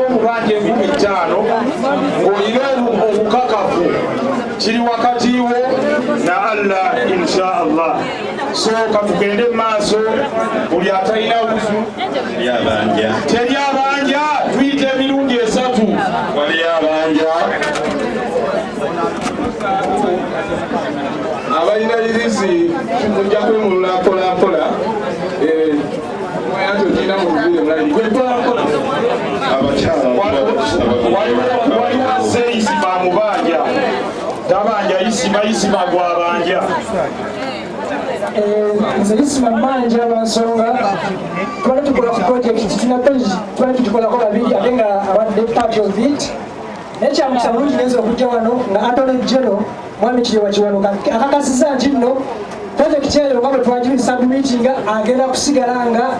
omubanja 50 ng'olina obukakafu kiri wakati wo na Allah insha Allah. So katugende mu maaso, buli atalina wuzu teri abanja, tuyita emirundi 3 wali abanja. Abalina lirizi mujja kwemulula mpolampola, oyatogina mu bubire mulali kwempolampola. Waliwo seisi bamubanja tabanja isima gwabanja. Nze isima mbanja lwansonga twali tukola ku project twali tugikolako babiri ate nga abadde part of it. Naye kyamukisa bulungi neza okujja wano nga Attorney General Mwami Kiyoba Kiwanuka akakasiza nti nno project eyo nga bwe twagisubmitinga agenda kusigala nga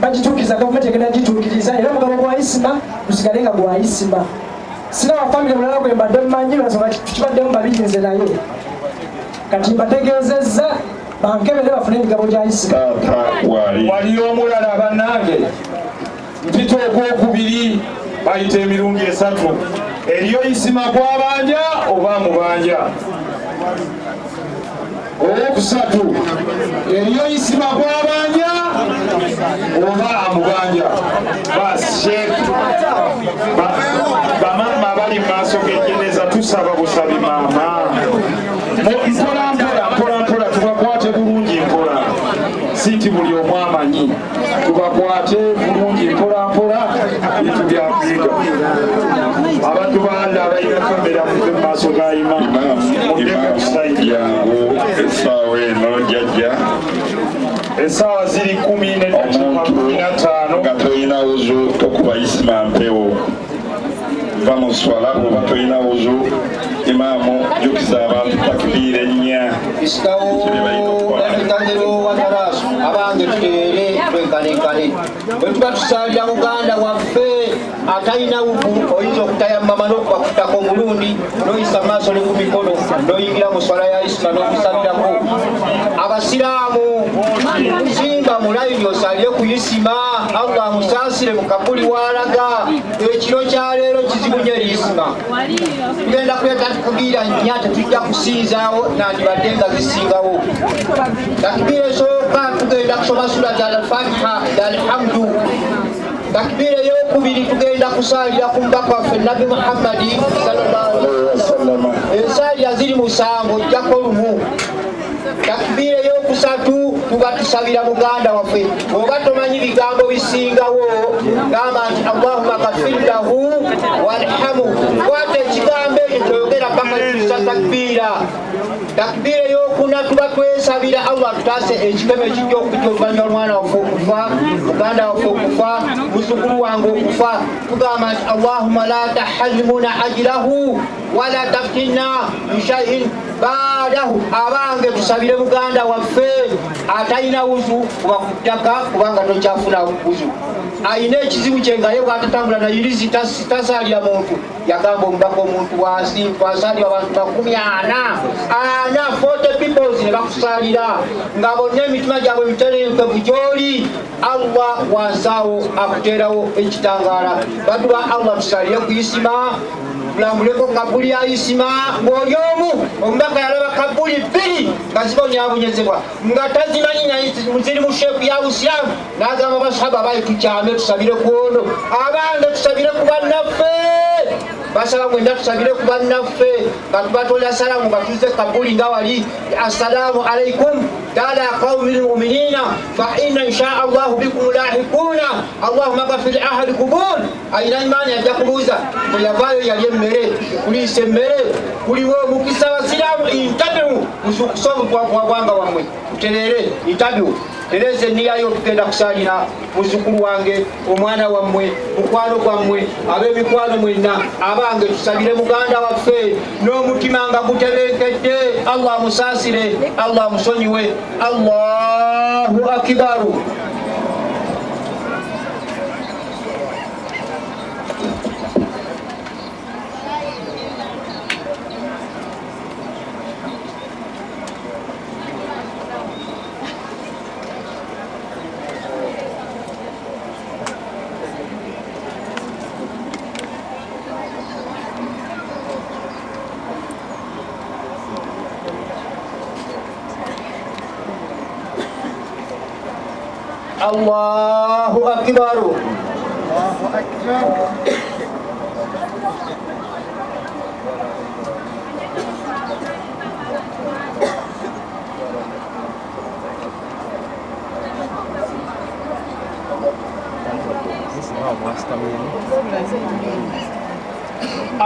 bagituukiriza, gavumenti egenda gituukiriza, era omugabo gwa isima gusigale nga gwa isima. Sina wafamire mulala gwe mbadde mmanyi lwansonga tukibaddemu babiri nze naye kati mbategeezezza bankebere bafune emigabo gya isima. Wali omulala bannange mpita ogwokubiri bayita emirundi 3 eriyo isima gwabanja oba mubanja. Owokusatu eriyo isima gwabanja oba amubanja. Basi bamama abali mu maaso g'ejeneza tusaba busabi maama mpolampola tubakwate bulungi mpola, sinti buli omu amanyi, tubakwate bulungi mpolampola bintu byakwiga. Abantu bandi abalina kamera muve mu maaso ga imamu yangu essaawa eno jjajja essaawa ziri 10:15 nga tolina wuzu tokuba isima mpewo va mu swala oba tolina wuzu imaamu jukiza abantu takbiira ennya isitawo emikandiro watarasu abange tuteere twenkalenkale bwe tuba tusalira muganda waffe atalina wugu oyinza okutayammama n'okubakutako omulundi n'oyisa maaso ne ku mikono n'oyingira mu swala ya isima n'okusabirako. Abasiraamu simba mulayini osalire ku isima, Allah amusaasire mu kabuli walaga. Ekiro kya leero kizibu nnyo eri isima. Tugenda kuleta takbiira nnya tetujja kusinzaawo nandibadde nga zisingawo. Takbiira esooka tugenda kusoma sura za al-Fatiha alhamdu. Takbiira ey'okubiri tugenda kusaalira ku mubaka waffe Nabi Muhammadi sallallahu alaihi wasallam. Ensaalira ziri 7 ojjako lumu. Takbiira ey'okusatu tuba tusabira muganda waffe. Oba tomanyi bigambo bisingawo gamba nti Allahumma ghfir lahu warhamhu. Kwata ekigambo ekyo toyogera mpaka tusa takbiira. Takbiira ey'okuna tuba twesabira Allah tutaase ekikemo ekijja okujja oluvannyuma omwana waffe okufa, muganda waffe okufa, muzzukulu wange okufa. Tugamba nti Allahumma la tahrimuna ajlahu wala taftinna min shay'in ba'dahu. Abange tusabire muganda waffe atalina wuzu kuba ku ttaka kubanga tokyafuna wuzu, ayina ekizibu kye nga ye bw'atatambula na yirizi tasalira muntu. Yagamba omubaka omuntu wansi twasalira abantu 40 people ne bakusalira nga bonna emitima gyabwe miterenkevu gy'oli. Allah wansaawo akuteerawo ekitangaala. Baddu ba Allah tusalire ku isima, tulambuleko kabuli ya isima ng'oli omu. Omubaka yalaba kabuli 2 nga zibonyaabonyezebwa nga tazimanyi naye ziri mu sheeku ya Busiramu, n'agamba basahaba baye tukyame tusabire ku ono. Abange tusabire ku bannaffe, basaba mwenda tusabire ku bannaffe nga tubatolera salamu nga tuze kabuli nga wali. Assalaamu alaikum dala qawmil mu'minina fa inna insha Allahu bikum lahikuna Allahumma ghfir ahli qubur. Ayina imaani ajja kubuuza bwe yavaayo yali emmere kuliisa emmere kuliwo omukisa abasiraamu intabiu musukusa obugwagwanga wammwe tuterere intabiu tereze niyayo tugenda kusalira muzzukulu wange omwana wammwe mukwano gwammwe ab'emikwano mwenna abange tusabire muganda waffe n'omutima nga gutebenkedde. Allah musaasire, Allah musonyiwe. Allahu akibaru. الله أكبر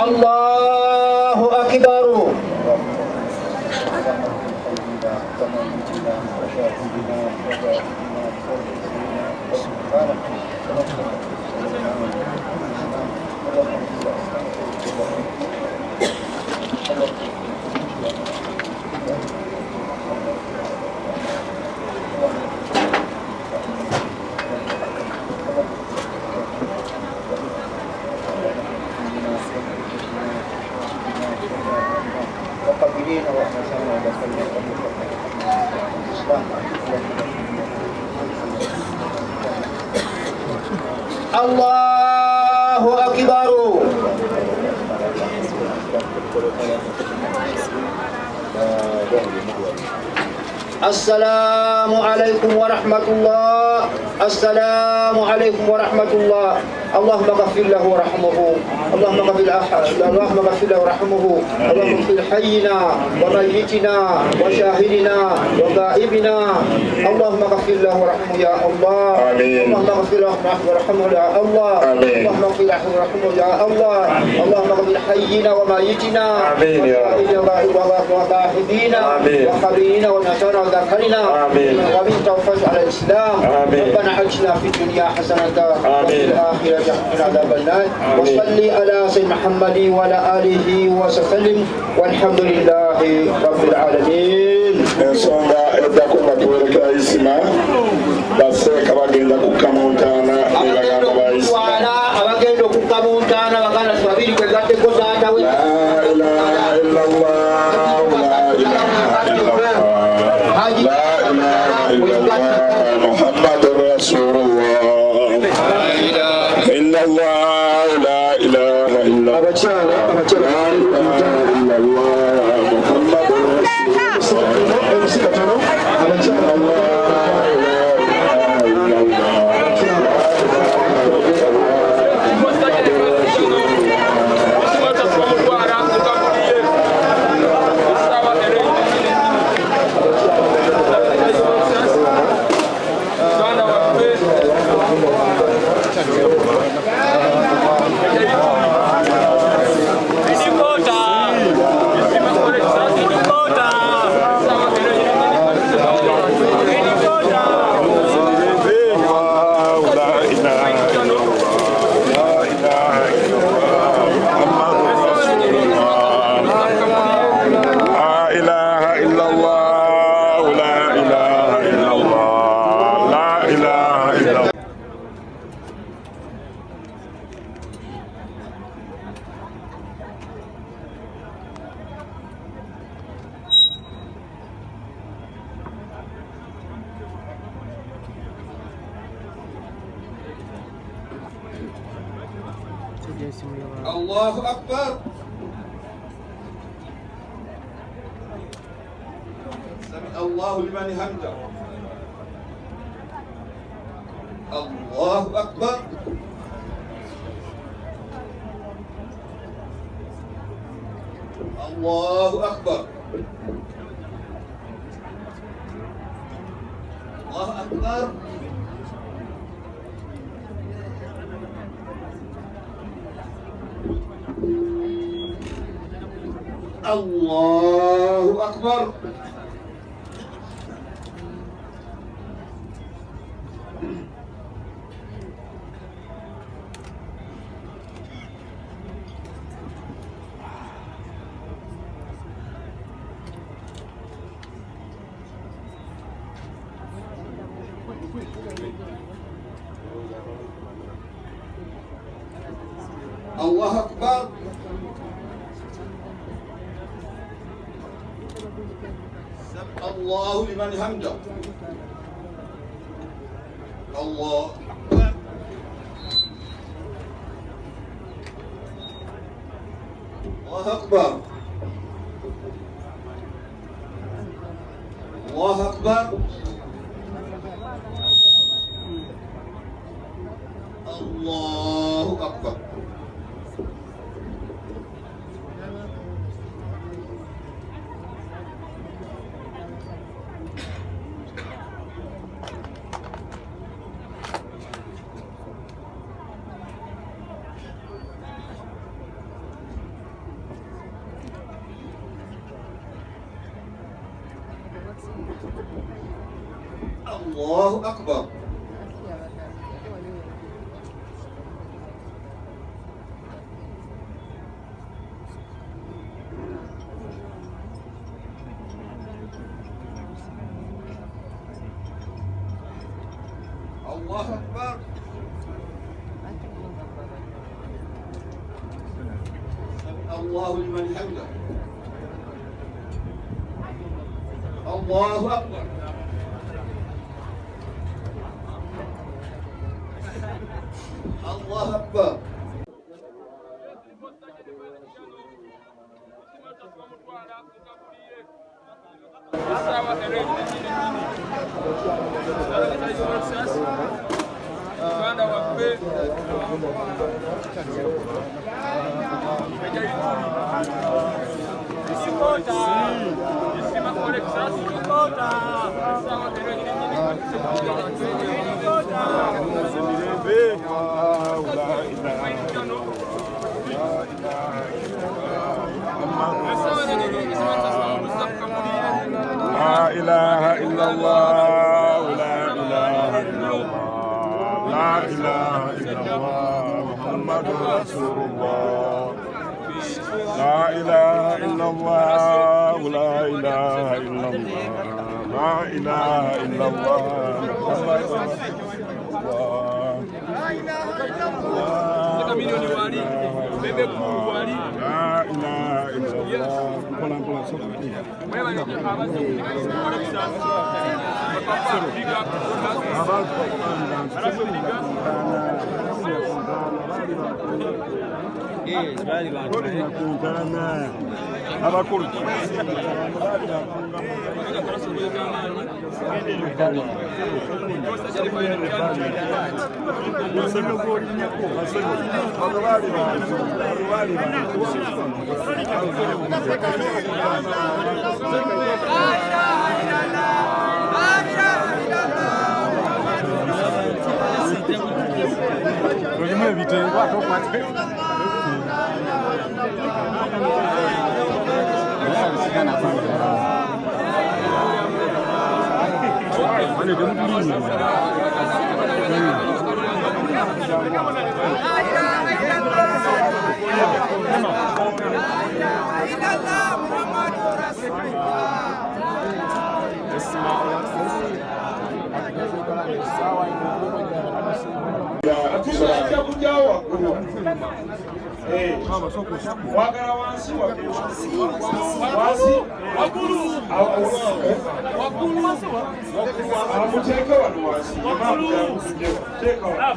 الله أكبر الله أكبر السلام عليكم ورحمة الله السلام عليكم ورحمة الله اللهم اغفر له ورحمه اللهم اغفر له ورحمه اللهم اغفر حينا وميتنا وشاهدنا وغائبنا اللهم اغفر له ورحمه يا الله اللهم اغفر له ورحمه يا الله اللهم اغفر له ورحمه يا الله اللهم اغفر حينا وميتنا وغائبنا وخبرنا ونشرنا وذكرنا ومن توفيق على الإسلام ربنا عجلنا في الدنيا حسنة وفي الآخرة حسنة عذاب النار وصلي على سيدنا محمد وعلى آله وسلم والحمد لله رب العالمين. ensonga eddako tuwereka isima baseeka bagenda kukamuntana nebagamba baisima abagenda okukamuntana baganda babiri kwegatteko taatawe محمد رسول الله إلا الله لا إله إلا الله لا إله إلا الله محمد رسول الله الله أكبر. سمع الله لمن حمده. الله أكبر. الله أكبر. الله أكبر. الله أكبر. الله أكبر. سمع الله لمن حمده. الله أكبر. الله أكبر. الله أكبر. Allahu Akbar. Allahu Akbar. Allahu liman hamdah. Allahu Akbar. Allahu Akbar. لا إله إلا الله لا إله إلا الله لا إله إلا الله محمد رسول الله لا إله إلا الله لا إله إلا الله لا إله إلا الله محمد رسول الله لا إله إلا الله لا إله إلا Wagala wansi wakulu wansi amuteke wano wansi teka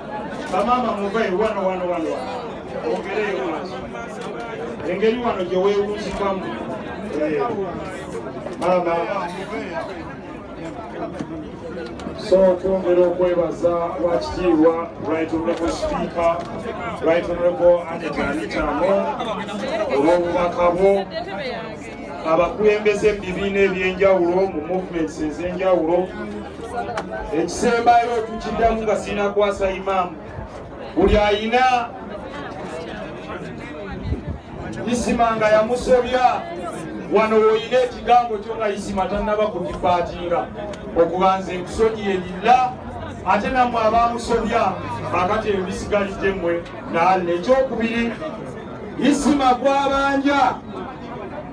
bamama muvae wano ongereyo wansi engeri wano gye weewunzikamu mama so twongera okwebaza wakitiibwa Right Honorable Speaker, Right Honorable Anitamo olw'obubaka bwo abakulembeze mu bibiina ebyenjawulo mu movements ez'enjawulo. Ekisembayo tukiddamu nga sirina kwasa imaamu, buli ayina isima nga yamusobya wano woyina ekigambo kyo nga isima tannaba kukipaatinga okubanza enkusonyiye lilla ate nammwe abamusobya akati ebisigalidde mmwe nalle. Ekyokubiri, isima gwabanja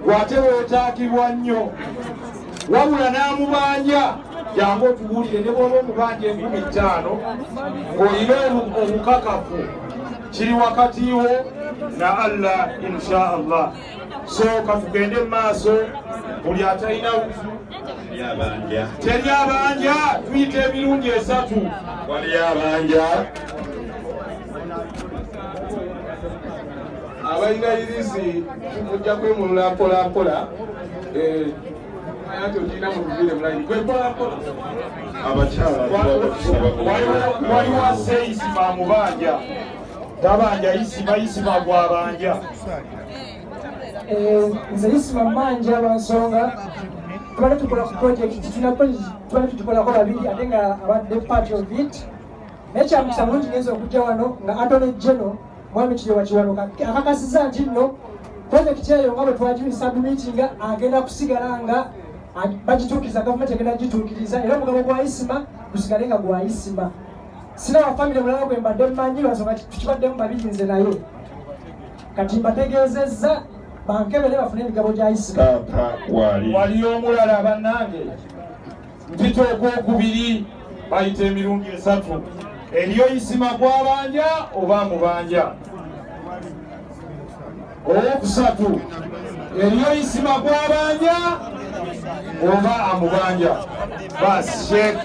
gwate weetaagibwa nnyo, wabula n'amubanja jangu otubuulire ne bw'oba omubanja 50,000 ng'olina obukakafu kiri wakati wo na Allah insha Allah. So katugende mu maaso, buli atalina teri abanja tuyita emirundi 3 wali abanja abalina irizi tujja kwemulula mpolampola ate ogirina mutuvire mulayini kwempolampola waliwo asse isima amubanja tabanja isima gwabanja nze isima manja lwansonga tubadde tukola ku project tubadde tugikolako babiri ate nga abadde part of it. Naye kyamukisa mulungi ngenza okujja wano nga Attorney General Mwami Kiyoba Kiwanuka akakasiza nti nno project eyo nga bwe twagibisubmitinga agenda kusigala nga bagituukiriza gavumenti egenda gituukiriza era omugabo gwa isima gusigale nga gwa isima. Sina wafamire mulala gwe mbadde mmanyi lwansonga tukibaddemu babiri nze naye kati mbategeezezza bankebere bafune emigabo gya isima. Wali omulala bannange mpita ogwokubiri bayita emirundi 3 eriyo isima gwabanja oba mubanja. Owokusatu eriyo isima gwabanja oba amubanja. Basi Sheikh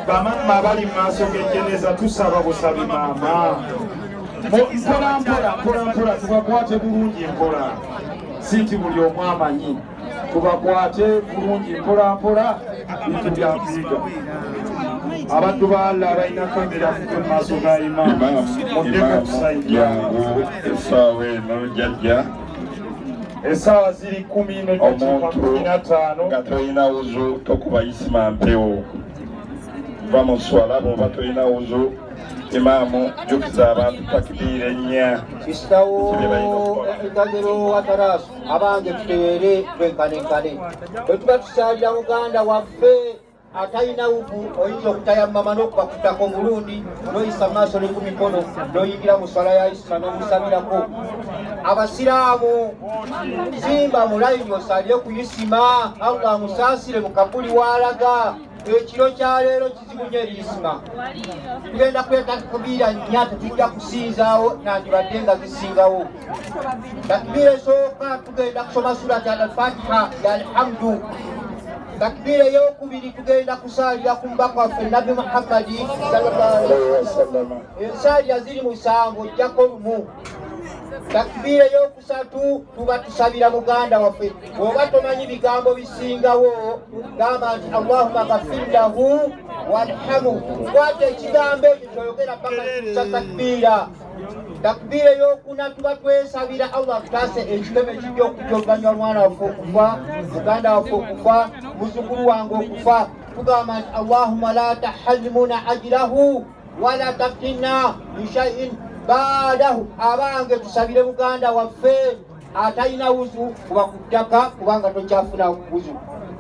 bamama abali mu maaso g'ejjeneza tusaba busabi maama mpola tubakwate bulungi mpola si nti buli omu amanyi tubakwate bulungi mpola bintu byakuyiga. Abaddu ba Allah balina kamera mu maaso ga imaamu muddeko tusayidira essaawa eno jjajja essaawa ziri 10:15 nga tolina wuzu tokuba isima mpewo va mu swala bw'oba tolina wuzu imaamu jjukiza abantu takbiira ennya. Istawu itaziro watarasu abange tuteere twenkane bwe tuba tusalira muganda waffe atalina wudu oyinza okutayammama n'okubakutako omulundi n'oyisa maaso ne ku mikono n'oyingira mu swala ya isima n'omusabirako. Abasiraamu simba mulayini osalire ku isima Allah amusaasire mu kabuli walaga. Ekiro kya leero kizibu nnyo eri isima. Tugenda kweta takbiira nnya tetujja kusinzaawo nandibadde nga zisingawo. Takbiira esooka tugenda kusoma surati al-Fatiha ya alhamdu. Takbiira ey'okubiri tugenda kusaalira ku mubaka waffe Nabi Muhammadi sallallahu alaihi wasallam. Ensaalira ziri musanvu ojjako lumu. Takbiira ey'okusatu tuba tusabira muganda waffe. Bw'oba tomanyi bigambo bisingawo gamba nti Allahumma ghafir lahu warhamhu. Kwata ekigambo ekyo kyoyogera paka kikusa takbiira. Takbiira ey'okuna tuba twesabira Allah tutaase ekitebe ekijja okujja oluvannyuma mwana waffe okufa, muganda waffe okufa, muzzukulu wange okufa. Tugamba nti Allahumma la tahallimuna ajrahu wala taftinna min shay'in baadahu. Abange tusabire muganda waffe atalina wuzu kuba ku ttaka kubanga tokyafuna wuzu.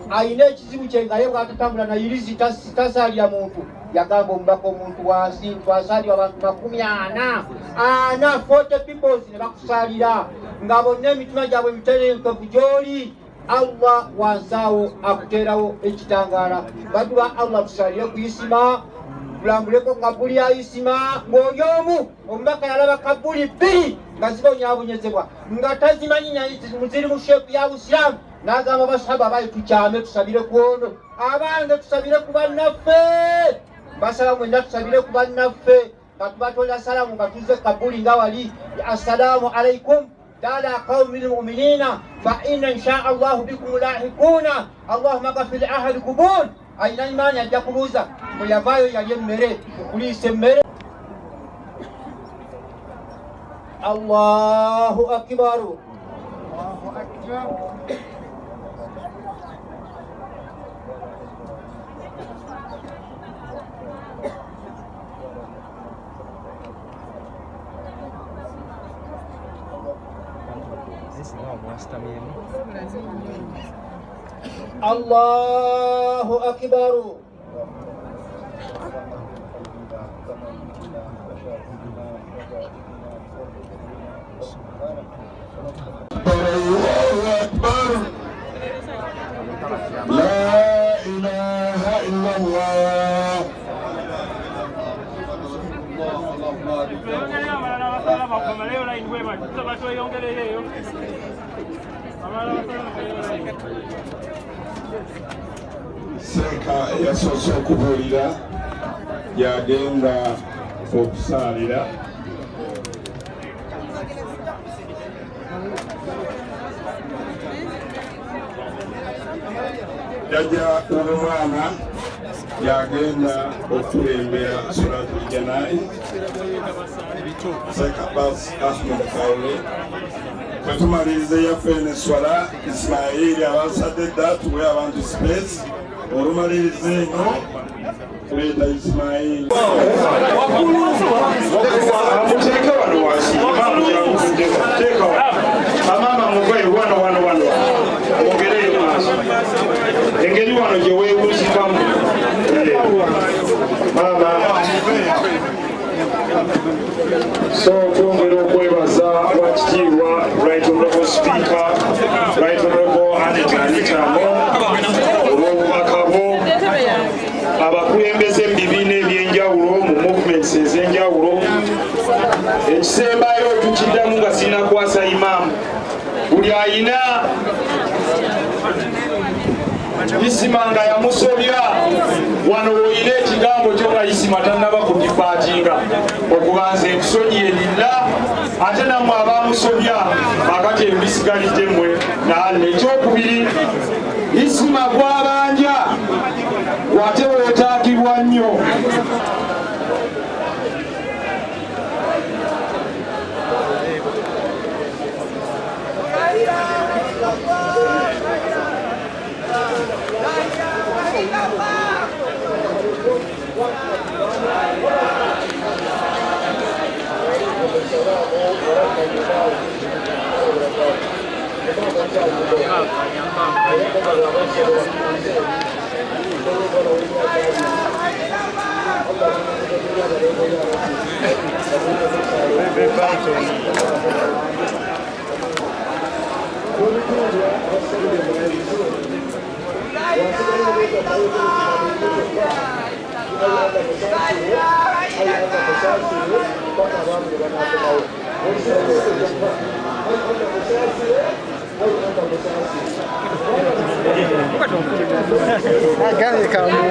Ayina ekizibu kye nga ye bw'atatambula nayirizi tasalira muntu. Yagamba omubaka omuntu wansi twasalira abantu 40 40 people ne bakusalira nga bonna emitima gyabwe miterenkevu gy'oli. Allah wansaawo akuteerawo ekitangaala. Baddu ba Allah tusalire ku isima tulambuleko kabuli ya isima ng'oli omu. Omubaka yalaba kabuli 2 nga zibonyaabonyezebwa nga tazimanyi ziri mu sheepu ya Busiraamu n'agamba basahaba bayi tukyame tusabire ku ono. Abange tusabire ku bannaffe basala mwenda tusabire ku bannaffe nga tubatolera salamu nga tuze kabuli nga wali. Assalaamu alaikum dala qawmi lmuminina fa inna insha Allahu bikum lahikuna Allahumma ghafir ahli qubur. Ayina imaani ajja kubuuza bwe yavaayo yali emmere okuliisa emmere. Allahu akbar. Allahu akbar. La ilaha illallah. Seka yasoose okubuulira yagenda okusaalira. Jajja w'omwana yagenda okulembera solatul janaiz. Sheikh Abbas Ahmed Kaule kwetumaliriza yaffe n'eswala Ismail abasadde dda tuwe abantu space olumaliriza eno tuleeta Ismail. Muteeke wano wansi bamujja kuteeka bamaama mugoye wano mwongereyo tukivaayo tukiddamu nga sina kwasa imaamu buli ayina isima nga yamusobya wano woyina ekigambo kyo nga isima tannaba kugipaatinga okubanza enkusonyi erilla ate nammwe abamusobya akati ebisigalidde mmwe nalle ekyokubiri isima gwabanja wate weetaagibwa nnyo Agora calma,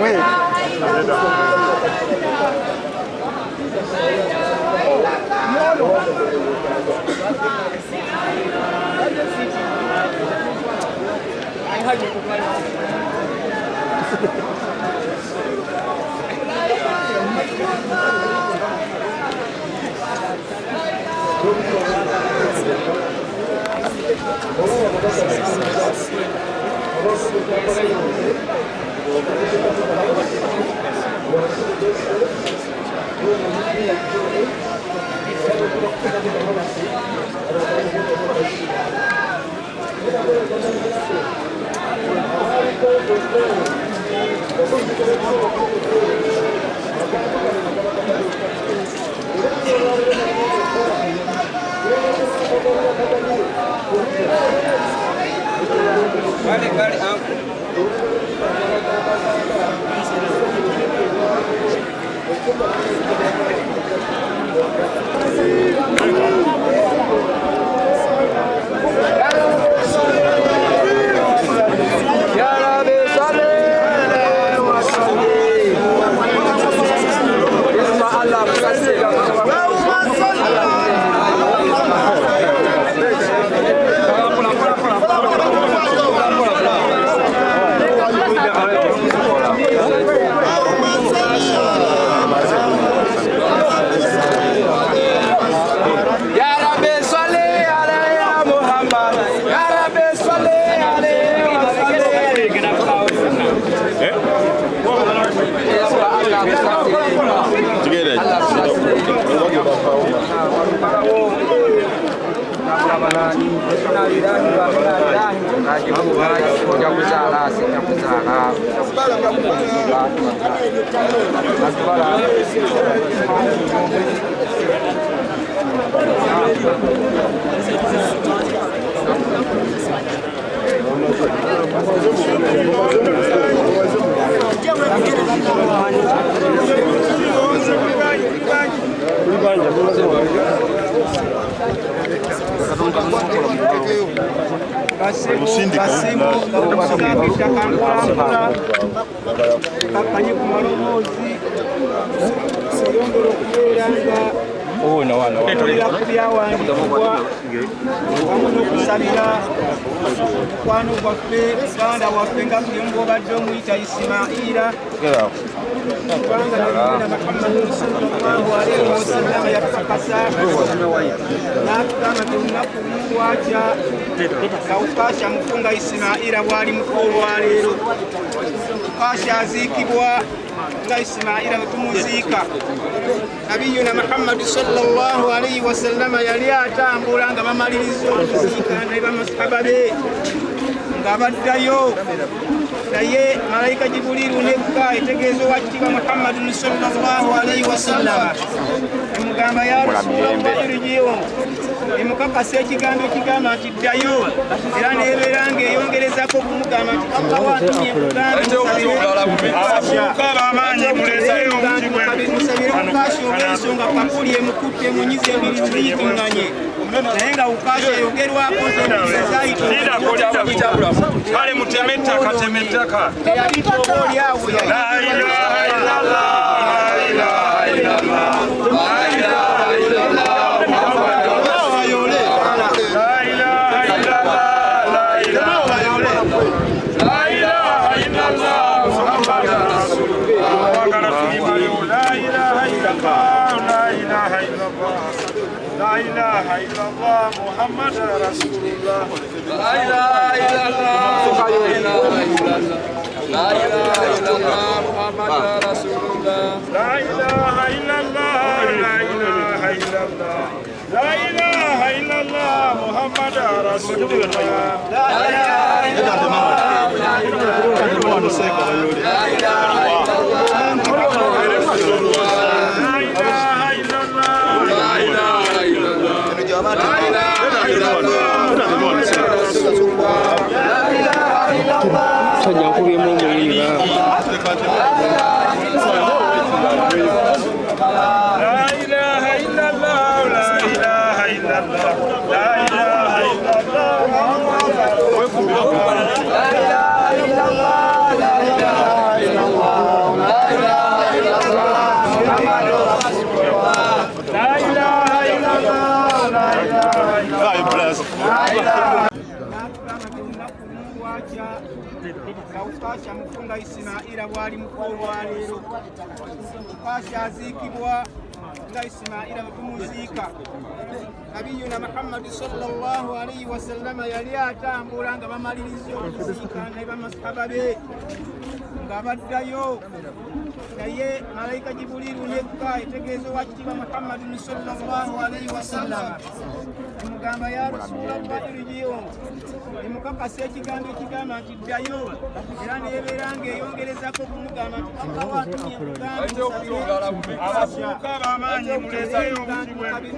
kwano gwaffe muganda waffe nga muliongo obadde omuyita Isimaila kubanga nabina Muhammad sallallahu alaihi wasallam yatukakasa n'atugamba olunaku lwakya kawukasha mufunga Isimaila bwali mukulu olwaleero Kasha aziikibwa nga Isimaila tumuziika nabiyuna Muhammad sallallahu alaihi wasallam yali atambula nga bamaliriza okuziika ne bamasahaba be nga baddayo naye malayika Jibuliru nekka etegeeza owakitiibwa Muhammad sallallahu alaihi wasallam emugamba ya Rasulullah irji'u emukakasa ekigambo ekigamba nti ddayo era nebeera ng'eyongerezako okumugamba nti Allah watumye musabire Ukasha olw'ensonga kakuli emukutte emunyiza emirimu ziyitiŋŋanye naye nga Ukasha yogerwako kale muteme ettaka teme ettaka teyalita oba oliawo لا إله إلا الله محمد رسول الله لا إله إلا الله لا إله إلا الله محمد رسول الله لا إله إلا الله لا إله إلا الله لا إله إلا الله محمد رسول الله لا إله إلا الله لا إله إلا الله لا إله إلا الله Ukasha mufunga Ismaila bwali mukulu wa leero Ukasha aziikibwa nga Ismaila batumuziika Nabiyuna Muhammad sallallahu alayhi wa sallam yali atambula nga bamaliriza okuziika ne bamasahaba be nga baddayo naye malayika Jibuliru nekka etegeeza wakitiibwa Muhammad sallallahu alayhi wa sallam emugamba ya Rasulallah irji'u emukakasa ekigambo ekigamba nti ddayo era nebeera ng'eyongerezako okumugamba nti Allah watumye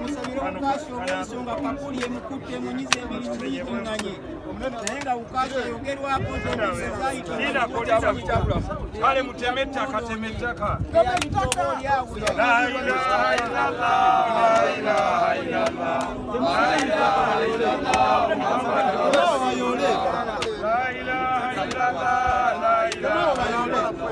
musabire Ukasha olw'ensonga kakuli emukutte emunyiza emirimu ziyitiŋŋanye naye nga Ukasha yogerwako kale muteme ettaka teme ettaka teyalita oba oliawo la ilaha illallah la ilaha illallah la ilaha illallah muhammad rasulullah la ilaha illallah la ilaha illallah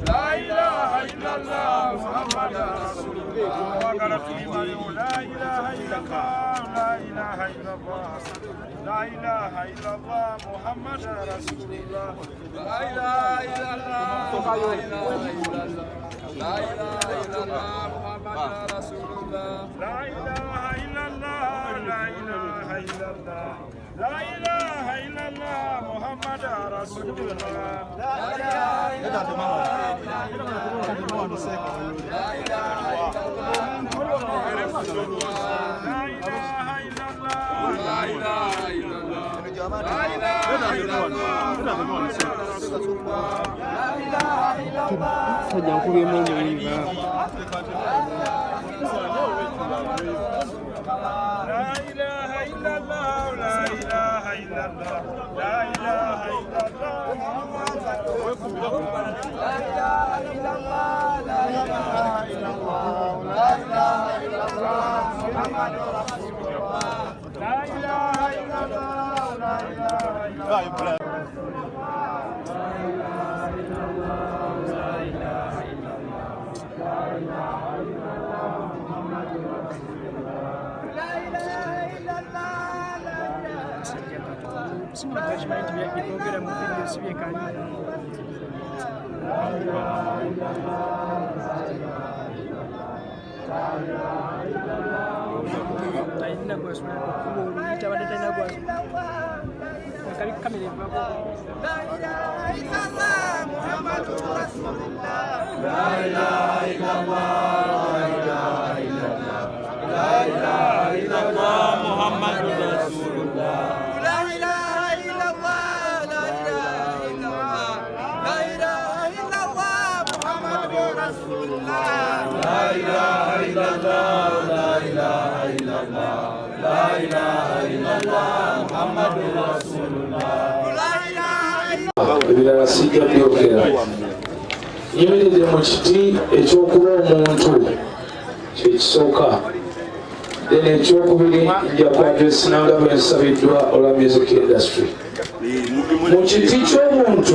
la ilaha illallah muhammad rasulullah wagala tulimayo la ilaha illallah la ilaha illallah لا إله إلا الله محمد رسول الله لا إله إلا الله لا إله إلا الله محمد رسول الله لا إله إلا الله لا إله إلا الله لا إله إلا الله محمد رسول الله لا إله إلا الله لا إله إلا الله لا إله إلا الله لا إله إلا الله لا إله إلا الله la ilaha illallah Muhammadur Rasulullah la ilaha ebirala sijja byogera. Yimirire mu kiti ekyokuba omuntu kyekisooka, then ekyokubiri nja ku adresi nanga bwensabiddwa olwa music industry. Mu kiti ky'omuntu